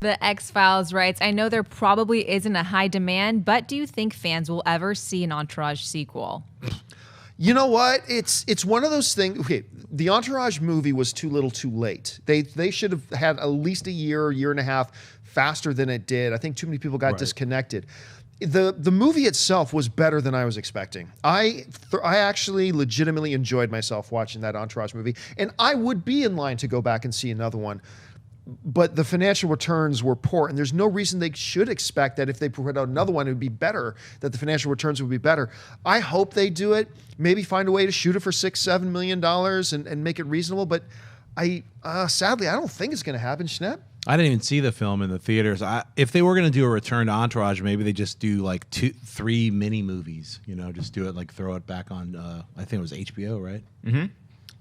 The X-Files writes, I know there probably isn't a high demand, but do you think fans will ever see an Entourage sequel? You know what? It's one of those things. Okay, the Entourage movie was too little too late. They should have had at least a year and a half faster than it did. I think too many people got disconnected. The movie itself was better than I was expecting. I actually legitimately enjoyed myself watching that Entourage movie, and I would be in line to go back and see another one. But the financial returns were poor, and there's no reason they should expect that if they put out another one, it would be better, that the financial returns would be better. I hope they do it, maybe find a way to shoot it for $6-7 million and make it reasonable, but sadly, I don't think it's going to happen, Schnepp. I didn't even see the film in the theaters. If they were going to do a return to Entourage, maybe they just do like 2-3 mini movies, just do it, like throw it back on, I think it was HBO, right? Mm-hmm.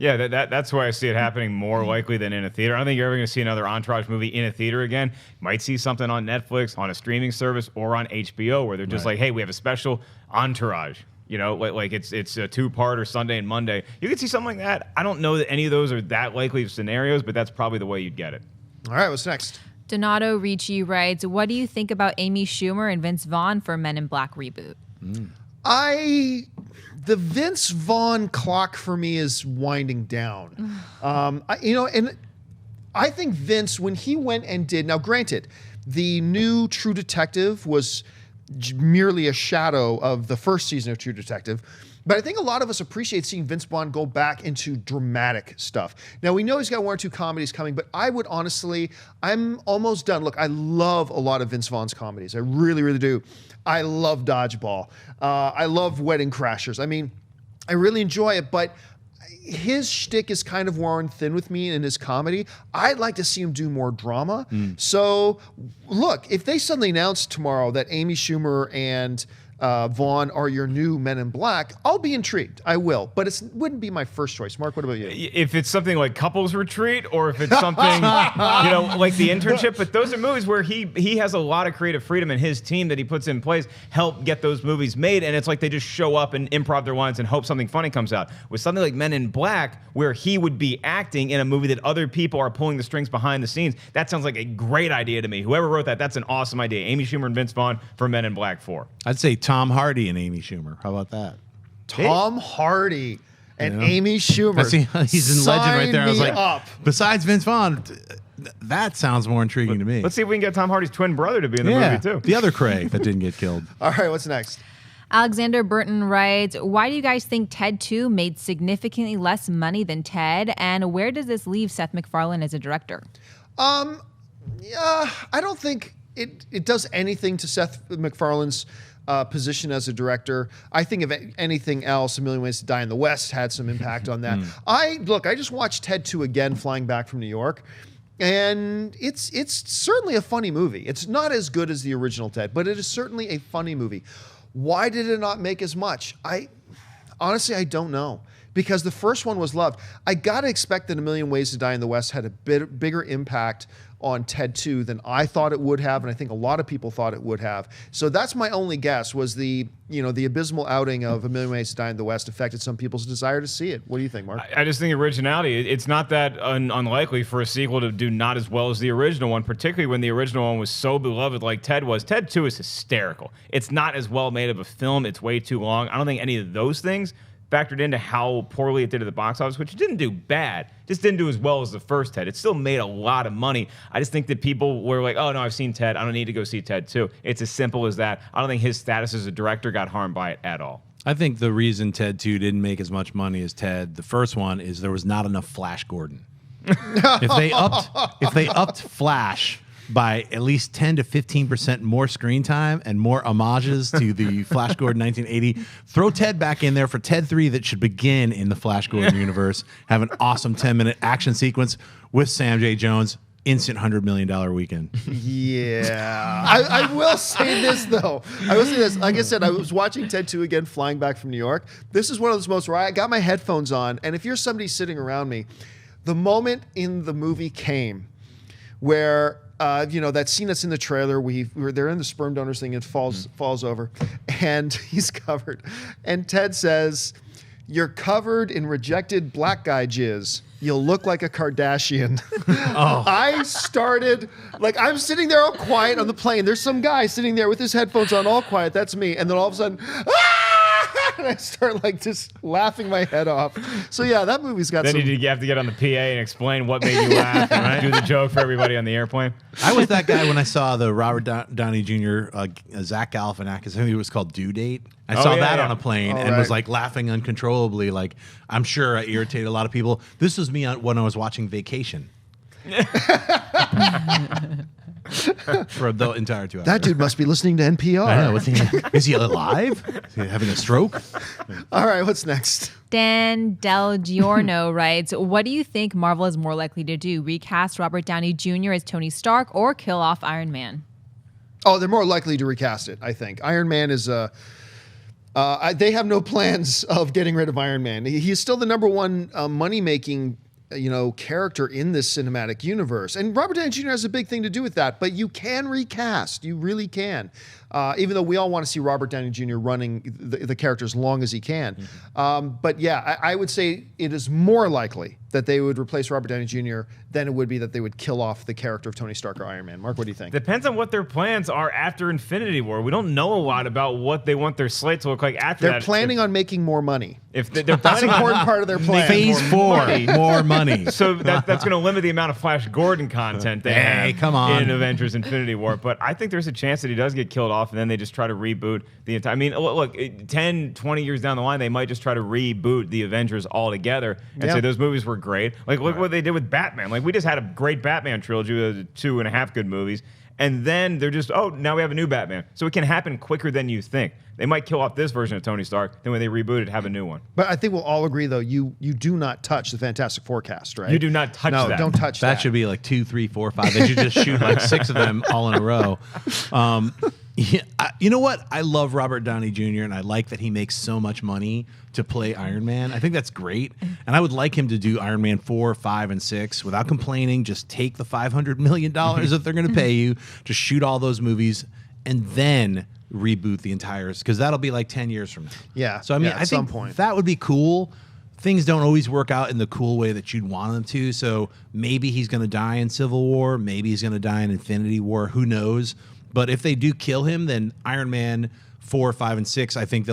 Yeah, that's why I see it happening more likely than in a theater. I don't think you're ever going to see another Entourage movie in a theater again. Might see something on Netflix, on a streaming service, or on HBO where they're just like, hey, we have a special Entourage. Like it's a two-parter Sunday and Monday. You could see something like that. I don't know that any of those are that likely of scenarios, but that's probably the way you'd get it. All right, what's next? Donato Ricci writes, what do you think about Amy Schumer and Vince Vaughn for Men in Black reboot? The Vince Vaughn clock for me is winding down. And I think Vince, when he went and did, now granted, the new True Detective was merely a shadow of the first season of True Detective, but I think a lot of us appreciate seeing Vince Vaughn go back into dramatic stuff. Now, we know he's got 1 or 2 comedies coming, but I would honestly, I'm almost done. Look, I love a lot of Vince Vaughn's comedies. I really, really do. I love Dodgeball. I love Wedding Crashers. I mean, I really enjoy it, but his shtick is kind of worn thin with me in his comedy. I'd like to see him do more drama. So, look, if they suddenly announce tomorrow that Amy Schumer and Vaughn are your new Men in Black, I'll be intrigued. I will, but it wouldn't be my first choice. Mark, what about you? If it's something like Couples Retreat, or if it's something like The Internship, but those are movies where he has a lot of creative freedom, and his team that he puts in place help get those movies made, and it's like they just show up and improv their lines and hope something funny comes out. With something like Men in Black, where he would be acting in a movie that other people are pulling the strings behind the scenes, that sounds like a great idea to me. Whoever wrote that's an awesome idea. Amy Schumer and Vince Vaughn for Men in Black 4. I'd say Tom Hardy and Amy Schumer. How about that? Tom Hardy and Amy Schumer. He's in Legend right there. I was like, up. Besides Vince Vaughn, that sounds more intriguing to me. Let's see if we can get Tom Hardy's twin brother to be in the movie too. The other Craig that didn't get killed. All right, what's next? Alexander Burton writes, why do you guys think Ted 2 made significantly less money than Ted? And where does this leave Seth MacFarlane as a director? I don't think it does anything to Seth MacFarlane's position as a director. I think if anything else, A Million Ways to Die in the West had some impact on that. I just watched Ted 2 again, flying back from New York, and it's certainly a funny movie. It's not as good as the original Ted, but it is certainly a funny movie. Why did it not make as much? Honestly, I don't know. Because the first one was loved. I gotta expect that A Million Ways to Die in the West had a bigger impact on Ted 2 than I thought it would have, and I think a lot of people thought it would have. So that's my only guess, was the abysmal outing of A Million Ways to Die in the West affected some people's desire to see it. What do you think, Mark? I just think originality, it's not that unlikely for a sequel to do not as well as the original one, particularly when the original one was so beloved like Ted was. Ted 2 is hysterical. It's not as well made of a film. It's way too long. I don't think any of those things factored into how poorly it did at the box office, which it didn't do bad, just didn't do as well as the first Ted. It still made a lot of money. I just think that people were like, oh no, I've seen Ted, I don't need to go see Ted 2. It's as simple as that. I don't think his status as a director got harmed by it at all. I think the reason Ted 2 didn't make as much money as Ted, the first one, is there was not enough Flash Gordon. If they upped Flash by at least 10 to 15% more screen time and more homages to the Flash Gordon 1980. Throw Ted back in there for Ted 3 that should begin in the Flash Gordon universe. Have an awesome 10-minute action sequence with Sam J. Jones. Instant $100 million weekend. Yeah. I will say this, though. I will say this. Like I said, I was watching Ted 2 again, flying back from New York. This is one of those moments where I got my headphones on, and if you're somebody sitting around me, the moment in the movie came where that scene that's in the trailer, they're in the sperm donors thing, and falls over, and he's covered. And Ted says, You're covered in rejected black guy jizz. You'll look like a Kardashian. I started, like, I'm sitting there all quiet on the plane. There's some guy sitting there with his headphones on, all quiet. That's me. And then all of a sudden, and I start, like, just laughing my head off. So, yeah, that movie's got then some... you have to get on the PA and explain what made you laugh and do the joke for everybody on the airplane. I was that guy when I saw the Robert Downey Jr. Zach Galifianakis. I think it was called Due Date. I saw that on a plane and was like laughing uncontrollably. Like, I'm sure I irritated a lot of people. This was me when I was watching Vacation. For the entire 2 hours. That dude must be listening to NPR. I know. Is he alive? Is he having a stroke? All right, what's next? Dan Del Giorno writes, what do you think Marvel is more likely to do? Recast Robert Downey Jr. as Tony Stark or kill off Iron Man? Oh, they're more likely to recast it, I think. Iron Man is they have no plans of getting rid of Iron Man. He's still the number one money-making character in this cinematic universe. And Robert Downey Jr. has a big thing to do with that, but you can recast. You really can. Even though we all want to see Robert Downey Jr. running the character as long as he can. But yeah, I would say it is more likely that they would replace Robert Downey Jr. than it would be that they would kill off the character of Tony Stark or Iron Man. Mark, what do you think? Depends on what their plans are after Infinity War. We don't know a lot about what they want their slate to look like after that. They're planning on making more money. If they're That's planning an important part of their plan. Phase 4, more money. So that's going to limit the amount of Flash Gordon content they have come on. in Avengers Infinity War. But I think there's a chance that he does get killed off and then they just try to reboot the entire... I mean, look, 10, 20 years down the line, they might just try to reboot the Avengers altogether and say those movies were great. Like, look what they did with Batman. Like, we just had a great Batman trilogy with 2.5 good movies. And then they're just, now we have a new Batman. So it can happen quicker than you think. They might kill off this version of Tony Stark, then when they reboot it, have a new one. But I think we'll all agree, though, you do not touch the Fantastic Four cast, right? You do not touch that. No, don't touch that. That should be like 2, 3, 4, 5. They should just shoot like 6 of them all in a row. You know what? I love Robert Downey Jr. and I like that he makes so much money to play Iron Man. I think that's great. And I would like him to do Iron Man 4, 5, and 6 without complaining. Just take the $500 million that they're going to pay you to shoot all those movies and then reboot the entire, because that'll be like 10 years from now. Yeah. So I mean, at I some think point that would be cool. Things don't always work out in the cool way that you'd want them to. So maybe he's going to die in Civil War. Maybe he's going to die in Infinity War. Who knows? But if they do kill him, then Iron Man 4, 5, and 6, I think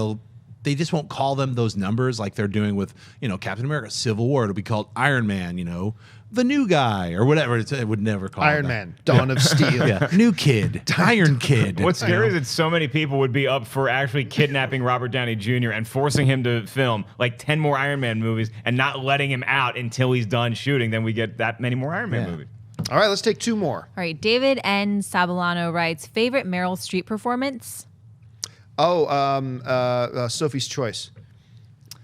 they just won't call them those numbers like they're doing with, Captain America Civil War. It'll be called Iron Man, the new guy or whatever. It would never call Iron it Man, Dawn of Steel. Yeah. New kid, Iron Kid. What's scary is that so many people would be up for actually kidnapping Robert Downey Jr. and forcing him to film like 10 more Iron Man movies and not letting him out until he's done shooting. Then we get that many more Iron Man movies. All right, let's take 2 more. All right, David N. Sabolano writes, favorite Meryl Streep performance? Sophie's Choice.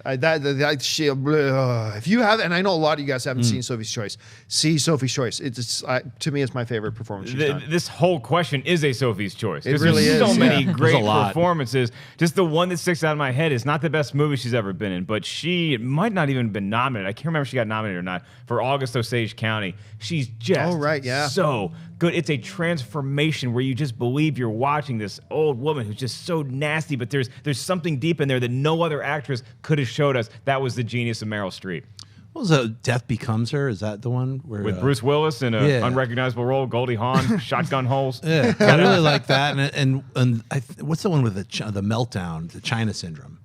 If you have, and I know a lot of you guys haven't seen Sophie's Choice, see Sophie's Choice. It's to me, it's my favorite performance she's done. This whole question is a Sophie's Choice. It really there's is. So many Yeah. great There's a lot. performances. Just the one that sticks out in my head is not the best movie she's ever been in, but she might not even been nominated. I can't remember if she got nominated or not for August Osage County. She's just so good. It's a transformation where you just believe you're watching this old woman who's just so nasty, but there's something deep in there that no other actress could have showed us. That was the genius of Meryl Streep. What was that? Death Becomes Her? Is that the one where With Bruce Willis in an unrecognizable role, Goldie Hawn, shotgun holes. Yeah, I really like that. And what's the one with the meltdown, the China Syndrome?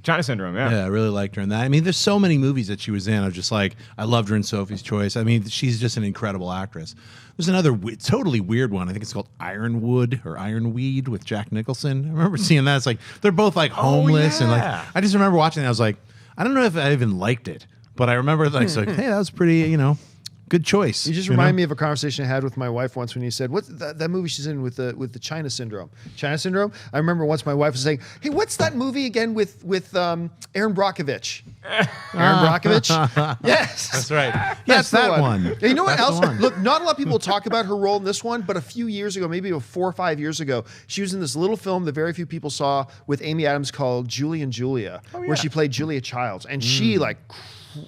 China Syndrome, yeah. Yeah, I really liked her in that. I mean, there's so many movies that she was in. I was just like, I loved her in Sophie's Choice. I mean, she's just an incredible actress. There's another totally weird one. I think it's called Ironwood or Ironweed with Jack Nicholson. I remember seeing that. It's like they're both like homeless and like I just remember watching it. I was like, I don't know if I even liked it, but I remember like, hey, that was pretty, good choice. You just remind me of a conversation I had with my wife once when you said, "What's that movie she's in with the China Syndrome?" China Syndrome. I remember once my wife was saying, "Hey, what's that movie again with Aaron Brockovich?" Aaron Brockovich. Yes, That's right. That's Yes, the that one. You know what That's else? the one. Look, not a lot of people talk about her role in this one, but a few years ago, maybe 4 or 5 years ago, she was in this little film that very few people saw with Amy Adams called Julie and Julia, where she played Julia Childs, and she like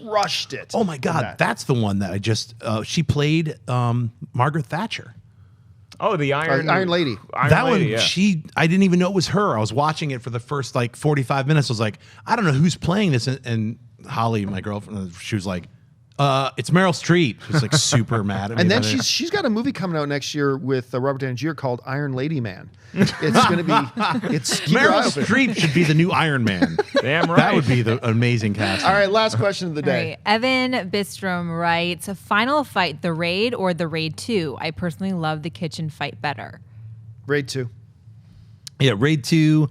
crushed it. Oh my God, that's the one that I just. She played Margaret Thatcher. Oh, the Iron Lady. Iron That Lady, one, yeah. I didn't even know it was her. I was watching it for the first like 45 minutes. I was like, I don't know who's playing this. And Holly, my girlfriend, she was like, it's Meryl Streep. She's like super mad at me. And then she's got a movie coming out next year with Robert Downey Jr. called Iron Lady Man. It's going to be, keep your eye Meryl open. Streep should be the new Iron Man. Damn right. That would be the amazing casting. All right, last question of the All day. right. Evan Bistrom writes, final fight, The Raid or The Raid 2? I personally love the kitchen fight better. Raid 2. Yeah, Raid 2,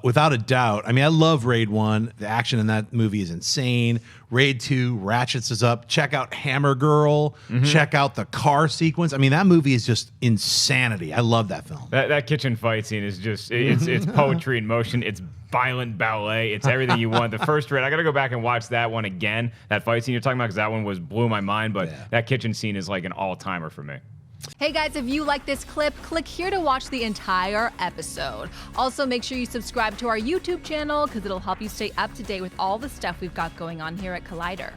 without a doubt. I mean, I love Raid 1. The action in that movie is insane. Raid 2 ratchets us up. Check out Hammer Girl. Check out the car sequence. I mean, that movie is just insanity. I love that film. That kitchen fight scene is just, it's poetry in motion. It's violent ballet. It's everything you want. The first Raid, I got to go back and watch that one again. That fight scene you're talking about, because that one blew my mind. But that kitchen scene is like an all-timer for me. Hey guys, if you like this clip, click here to watch the entire episode. Also, make sure you subscribe to our YouTube channel because it'll help you stay up to date with all the stuff we've got going on here at Collider.